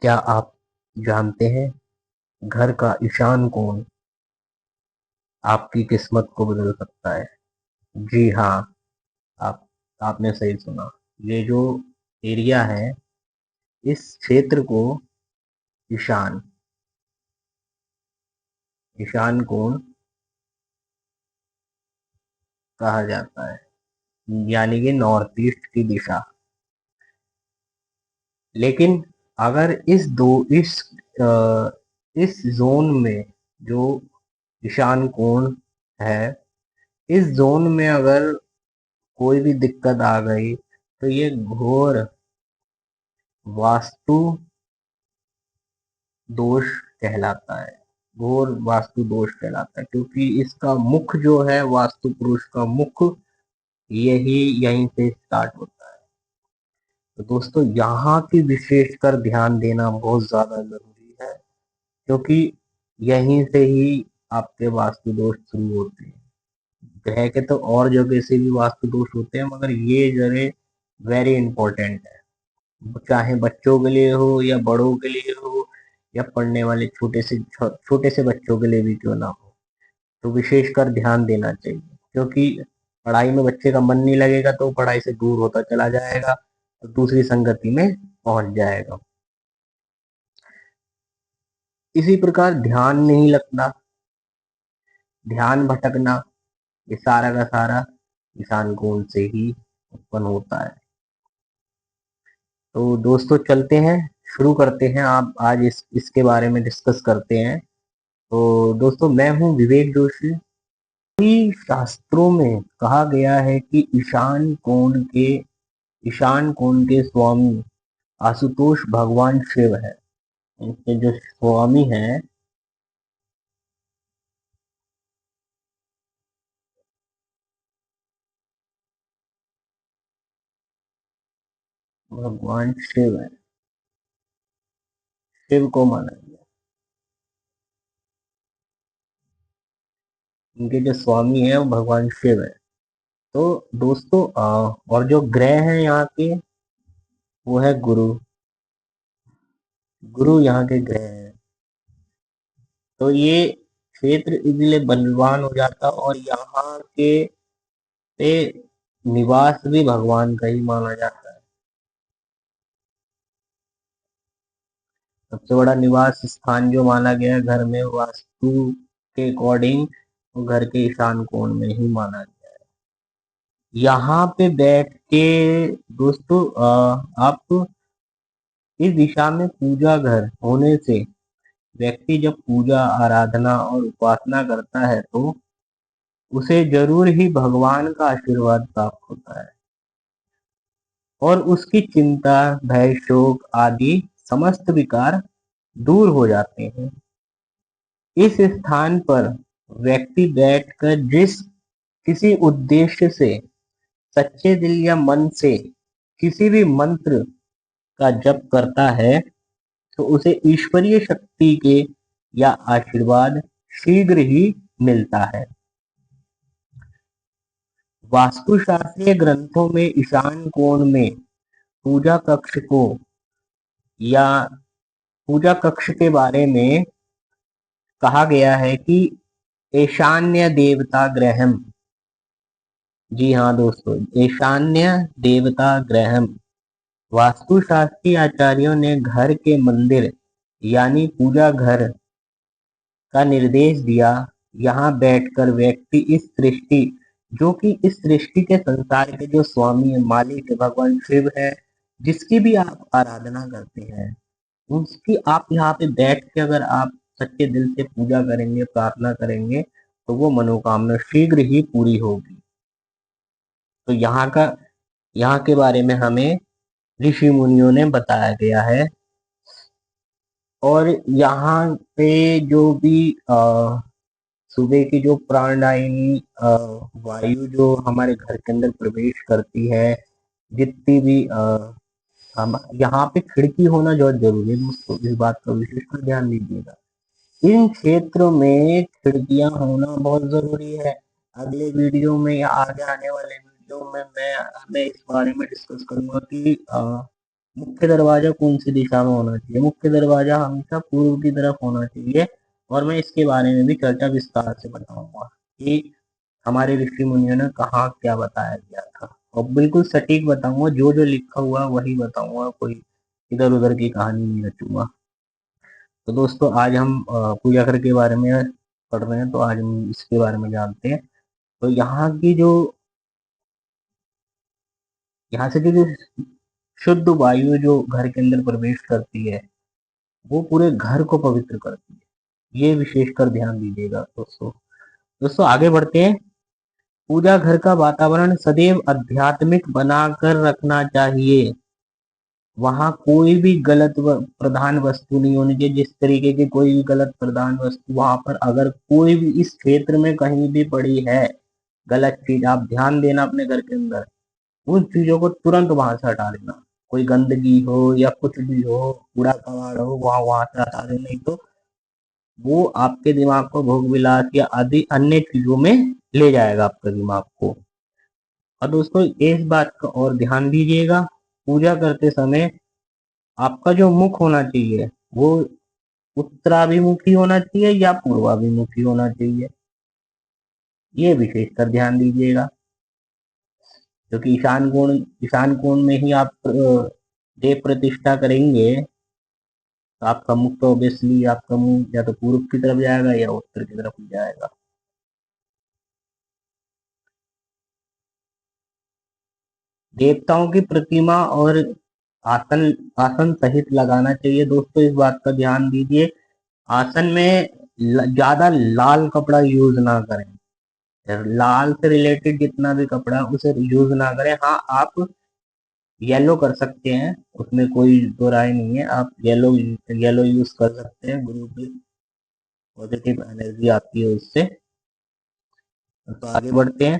क्या आप जानते हैं घर का ईशान कोण आपकी किस्मत को बदल सकता है? जी हाँ, आप आपने सही सुना। ये जो एरिया है, इस क्षेत्र को ईशान ईशान कोण कहा जाता है, यानी कि नॉर्थ ईस्ट की दिशा। लेकिन अगर अ, इस जोन में जो ईशान कोण है, इस जोन में अगर कोई भी दिक्कत आ गई तो ये घोर वास्तु दोष कहलाता है। घोर वास्तु दोष कहलाता है, क्योंकि इसका मुख जो है, वास्तु पुरुष का मुख यहीं से स्टार्ट होता है। तो दोस्तों, यहाँ की विशेषकर ध्यान देना बहुत ज्यादा जरूरी है, क्योंकि यहीं से ही आपके वास्तु दोष शुरू होते हैं। ग्रह के तो और जगह से भी वास्तु दोष होते हैं, मगर ये जगह वेरी इंपॉर्टेंट है। चाहे बच्चों के लिए हो या बड़ों के लिए हो, या पढ़ने वाले छोटे से बच्चों के लिए भी क्यों ना हो, तो विशेषकर ध्यान देना चाहिए। क्योंकि पढ़ाई में बच्चे का मन नहीं लगेगा तो पढ़ाई से दूर होता चला जाएगा और दूसरी संगति में पहुंच जाएगा। इसी प्रकार ध्यान नहीं लगना, ध्यान भटकना, ये सारा का सारा ईशान कोण से ही उत्पन्न होता है। तो दोस्तों, चलते हैं, शुरू करते हैं। आप आज इसके बारे में डिस्कस करते हैं। तो दोस्तों, मैं हूं विवेक जोशी। कई शास्त्रों में कहा गया है कि ईशान कोण के स्वामी आशुतोष भगवान शिव है। इनके जो स्वामी हैं, भगवान शिव है। शिव को माना गया। इनके जो स्वामी है वो भगवान शिव है। तो दोस्तों, और जो ग्रह हैं यहाँ के, वो है गुरु। गुरु यहाँ के ग्रह हैं। तो ये क्षेत्र इसलिए बलवान हो जाता, और यहाँ के पे निवास भी भगवान का ही माना जाता है। सबसे बड़ा निवास स्थान जो माना गया है घर में, वास्तु के अकॉर्डिंग, वो घर के ईशान कोण में ही माना गया है। यहाँ पे बैठ के दोस्तों, आप इस दिशा में पूजा घर होने से व्यक्ति जब पूजा आराधना और उपासना करता है तो उसे जरूर ही भगवान का आशीर्वाद प्राप्त होता है, और उसकी चिंता, भय, शोक आदि समस्त विकार दूर हो जाते हैं। इस स्थान पर व्यक्ति बैठकर जिस किसी उद्देश्य से सच्चे दिल या मन से किसी भी मंत्र का जप करता है, तो उसे ईश्वरीय शक्ति के या आशीर्वाद शीघ्र ही मिलता है। वास्तुशास्त्रीय ग्रंथों में ईशान कोण में पूजा कक्ष को या पूजा कक्ष के बारे में कहा गया है कि ईशान्य देवता ग्रहम। जी हाँ दोस्तों, ईशान्य देवता ग्रहम। वास्तुशास्त्री आचार्यों ने घर के मंदिर यानी पूजा घर का निर्देश दिया। यहाँ बैठकर व्यक्ति इस सृष्टि, जो कि इस सृष्टि के संसार के जो स्वामी है, मालिक है, भगवान शिव है, जिसकी भी आप आराधना करते हैं, उसकी आप यहाँ पे बैठ के अगर आप सच्चे दिल से पूजा करेंगे, प्रार्थना करेंगे, तो वो मनोकामना शीघ्र ही पूरी होगी। तो यहाँ के बारे में हमें ऋषि मुनियों ने बताया गया है। और यहाँ पे जो भी सुबह की जो प्राणदायिनी वायु जो हमारे घर के अंदर प्रवेश करती है, जितनी भी हम यहाँ पे खिड़की होना बहुत जरूरी है दोस्तों, इस बात का विशेष ध्यान दीजिएगा। इन क्षेत्रों में खिड़कियां होना बहुत जरूरी है। अगले वीडियो में या आगे आने वाले वीडियो में मैं इस बारे में डिस्कस करूंगा कि मुख्य दरवाजा कौन सी दिशा में होना चाहिए? मुख्य दरवाजा हमेशा पूर्व की तरफ होना चाहिए। और मैं इसके बारे में भी चर्चा विस्तार से बताऊंगा कि हमारे ऋषि मुनियों ने कहाँ क्या बताया गया था, और बिल्कुल सटीक बताऊंगा, जो जो लिखा हुआ वही बताऊंगा, कोई इधर उधर की कहानी नहीं रचूंगा। तो दोस्तों आज हम पूजा घर के बारे में पढ़ रहे हैं, तो आज हम इसके बारे में जानते हैं। तो यहाँ से जो शुद्ध वायु जो घर के अंदर प्रवेश करती है, वो पूरे घर को पवित्र करती है। ये विशेषकर ध्यान दीजिएगा दोस्तों। दोस्तों आगे बढ़ते हैं। पूजा घर का वातावरण सदैव आध्यात्मिक बनाकर रखना चाहिए। वहां कोई भी गलत प्रधान वस्तु नहीं होनी चाहिए। जिस तरीके की कोई भी गलत प्रधान वस्तु वहां पर अगर कोई भी इस क्षेत्र में कहीं भी पड़ी है, गलत चीज, आप ध्यान देना अपने घर के अंदर, उन चीजों को तुरंत वहां से हटा देना। कोई गंदगी हो या कुछ भी हो, कूड़ा कबाड़ हो, वहां वहां से हटा देना, नहीं तो वो आपके दिमाग को भोग विलास या आदि अन्य चीजों में ले जाएगा आपके दिमाग को। और दोस्तों इस बात का और ध्यान दीजिएगा, पूजा करते समय आपका जो मुख होना चाहिए वो उत्तराभिमुखी होना चाहिए या पूर्वाभिमुखी होना चाहिए, ये विशेषकर ध्यान दीजिएगा। क्योंकि ईशान कोण में ही आप देव प्रतिष्ठा करेंगे, तो आपका मुख तो ऑब्वियसली आपका मुंह या तो पूर्व की तरफ जाएगा या उत्तर की तरफ जाएगा। देवताओं की प्रतिमा और आसन आसन सहित लगाना चाहिए। दोस्तों इस बात का ध्यान दीजिए, आसन में ज्यादा लाल कपड़ा यूज ना करें। लाल से रिलेटेड जितना भी कपड़ा है, उसे यूज ना करें। हाँ आप येलो कर सकते हैं, उसमें कोई दो राय नहीं है। आप येलो येलो यूज कर सकते हैं, गुरु की पॉजिटिव एनर्जी आती है उससे। तो आगे बढ़ते हैं।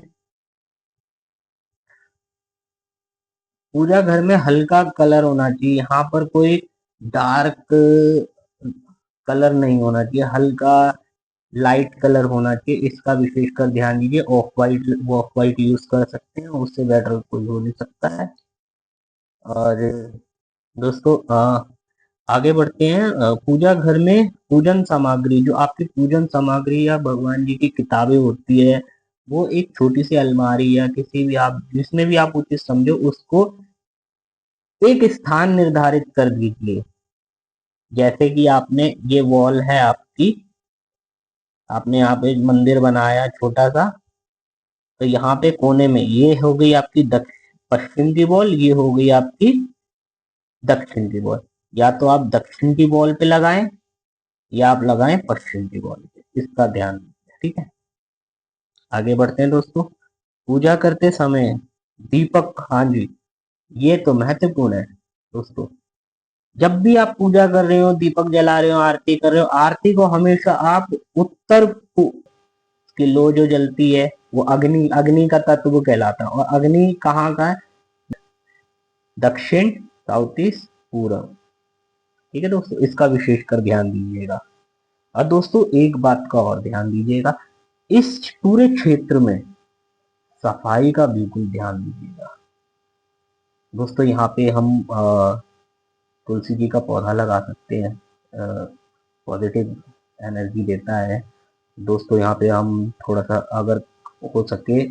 पूजा घर में हल्का कलर होना चाहिए। यहाँ पर कोई डार्क कलर नहीं होना चाहिए, हल्का लाइट कलर होना चाहिए। इसका विशेषकर ध्यान दीजिए। ऑफ वाइट यूज कर सकते हैं, उससे बेटर कोई हो नहीं सकता है। और दोस्तों आगे बढ़ते हैं। पूजा घर में पूजन सामग्री, जो आपकी पूजन सामग्री या भगवान जी की किताबें होती है, वो एक छोटी सी अलमारी या किसी भी आप जिसमें भी आप उचित समझो उसको एक स्थान निर्धारित कर दीजिए। जैसे कि आपने ये वॉल है आपकी, आपने यहाँ पे एक मंदिर बनाया छोटा सा, तो यहाँ पे कोने में ये हो गई आपकी पश्चिम की वॉल, ये हो गई आपकी दक्षिण की वॉल। या तो आप दक्षिण की वॉल पे लगाएं या आप लगाएं पश्चिम की वॉल पे, इसका ध्यान दीजिए। ठीक है, आगे बढ़ते हैं दोस्तों। पूजा करते समय दीपक, हाँ जी, ये तो महत्वपूर्ण है दोस्तों। जब भी आप पूजा कर रहे हो, दीपक जला रहे हो, आरती कर रहे हो, आरती को हमेशा आप उत्तर की लो जो जलती है वो अग्नि, अग्नि का तत्व कहलाता है। और अग्नि कहाँ का है? दक्षिण, साउथ ईस्ट, पूरब। ठीक है दोस्तों, इसका विशेषकर ध्यान दीजिएगा। और दोस्तों एक बात का और ध्यान दीजिएगा, इस पूरे क्षेत्र में सफाई का बिल्कुल ध्यान दीजिएगा। दोस्तों यहाँ पे हम तुलसी जी का पौधा लगा सकते हैं, पॉजिटिव एनर्जी देता है। दोस्तों यहाँ पे हम थोड़ा सा अगर हो सके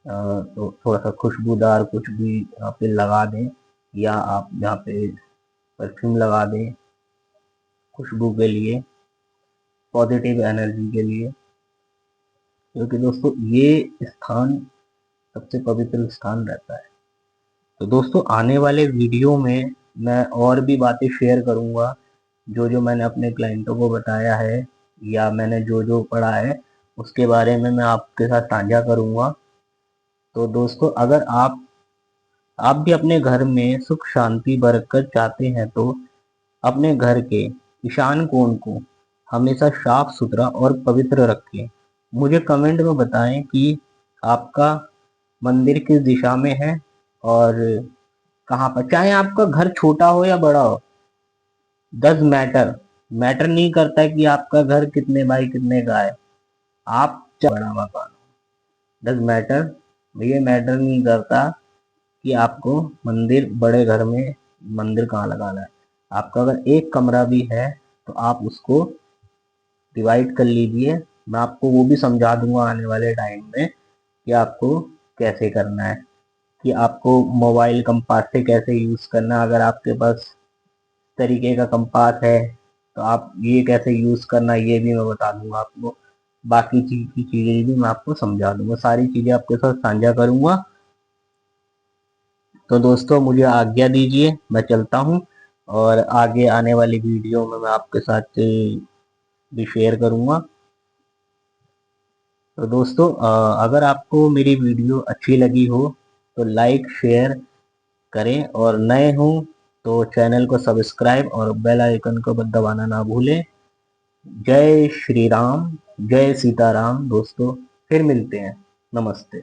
तो थोड़ा सा खुशबूदार कुछ भी यहाँ पे लगा दें, या आप यहाँ पे परफ्यूम लगा दें खुशबू के लिए, पॉजिटिव एनर्जी के लिए। क्योंकि दोस्तों ये स्थान सबसे पवित्र स्थान रहता है। तो दोस्तों आने वाले वीडियो में मैं और भी बातें शेयर करूंगा, जो जो मैंने अपने क्लाइंटों को बताया है या मैंने जो जो पढ़ा है उसके बारे में मैं आपके साथ साझा करूंगा। तो दोस्तों अगर आप भी अपने घर में सुख शांति बरकत चाहते हैं, तो अपने घर के ईशान कोण को हमेशा साफ सुथरा और पवित्र रखें। मुझे कमेंट में बताएं कि आपका मंदिर किस दिशा में है और कहाँ पर। चाहे आपका घर छोटा हो या बड़ा हो, डज मैटर, मैटर नहीं करता है कि आपका घर कितने बाई कितने का है। आप चाहे बड़ा मकान, डज मैटर, ये मैटर नहीं करता कि आपको मंदिर बड़े घर में मंदिर कहाँ लगाना है। आपका अगर एक कमरा भी है तो आप उसको डिवाइड कर लीजिए। मैं आपको वो भी समझा दूंगा आने वाले टाइम में कि आपको कैसे करना है, कि आपको मोबाइल कंपास से कैसे यूज करना है। अगर आपके पास तरीके का कंपास है तो आप ये कैसे यूज करना है ये भी मैं बता दूंगा आपको। बाकी चीज की चीजें भी मैं आपको समझा दूंगा, सारी चीजें आपके साथ साझा करूंगा। तो दोस्तों मुझे आज्ञा दीजिए, मैं चलता हूँ, और आगे आने वाली वीडियो में मैं आपके साथ भी शेयर करूंगा। तो दोस्तों अगर आपको मेरी वीडियो अच्छी लगी हो तो लाइक शेयर करें, और नए हो तो चैनल को सब्सक्राइब और बेल आइकन को दबाना ना भूलें। जय श्री राम, जय सीताराम दोस्तों, फिर मिलते हैं। नमस्ते।